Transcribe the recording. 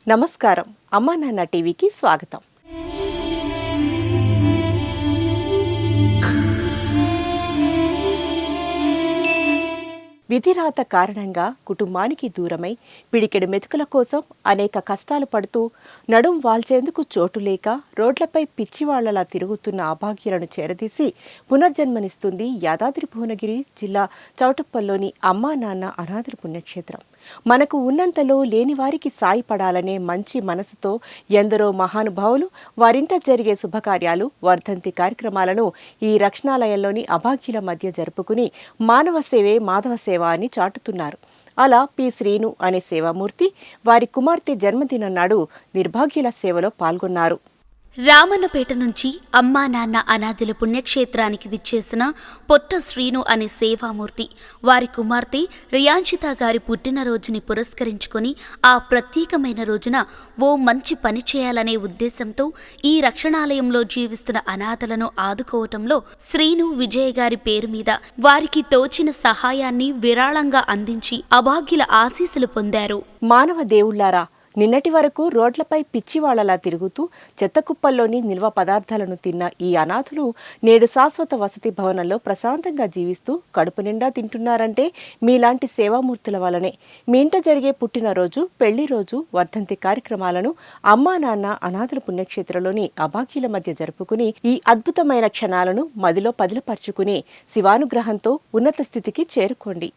నమస్కారం. అమ్మా నాన్న టీవీకి స్వాగతం. విధిరాత కారణంగా కుటుంబానికి దూరమై పిడికెడు మెతుకుల కోసం అనేక కష్టాలు పడుతూ నడుం వాల్చేందుకు చోటు లేక రోడ్లపై పిచ్చివాళ్లలా తిరుగుతున్న అభాగ్యులను చేరదీసి పునర్జన్మనిస్తుంది యాదాద్రి భువనగిరి జిల్లా చౌటుప్పల్లోని అమ్మా నాన్న అనాథల పుణ్యక్షేత్రం. మనకు ఉన్నంతలో లేని వారికి సాయపడాలనే మంచి మనసుతో ఎందరో మహానుభావులు వారింట జరిగే శుభకార్యాలు, వర్ధంతి కార్యక్రమాలను ఈ రక్షణాలయంలోని అభాగ్యుల మధ్య జరుపుకుని మానవ సేవే మాధవ సేవ అని చాటుతున్నారు. అలా పి శ్రీను అనే సేవామూర్తి వారి కుమార్తె జన్మదినం నాడు నిర్భాగ్యుల సేవలో పాల్గొన్నారు. రామన్నపేట నుంచి అమ్మా నాన్న అనాథుల పుణ్యక్షేత్రానికి విచ్చేసిన పొట్ట శ్రీను అనే సేవామూర్తి వారి కుమార్తె రియాంషిత గారి పుట్టినరోజుని పురస్కరించుకొని ఆ ప్రత్యేకమైన రోజున ఓ మంచి పని చేయాలనే ఉద్దేశంతో ఈ రక్షణాలయంలో జీవిస్తున్న అనాథలను ఆదుకోవటంలో శ్రీను విజయ్ గారి పేరు మీద వారికి తోచిన సహాయాన్ని విరాళంగా అందించి అభాగ్యుల ఆశీస్సులు పొందారు. మానవ దేవుళ్లారా, నిన్నటి వరకు రోడ్లపై పిచ్చివాళ్లలా తిరుగుతూ చెత్తకుప్పల్లోని నిల్వ పదార్థాలను తిన్న ఈ అనాథులు నేడు శాశ్వత వసతి భవనంలో ప్రశాంతంగా జీవిస్తూ కడుపు నిండా తింటున్నారంటే మీలాంటి సేవామూర్తుల వల్లనే. మీ ఇంట జరిగే పుట్టినరోజు, పెళ్లి రోజు, వర్ధంతి కార్యక్రమాలను అమ్మా నాన్న అనాథల పుణ్యక్షేత్రంలోని అభాగ్యుల మధ్య జరుపుకుని ఈ అద్భుతమైన క్షణాలను మదిలో పదిలపరుచుకుని శివానుగ్రహంతో ఉన్నత స్థితికి చేరుకోండి.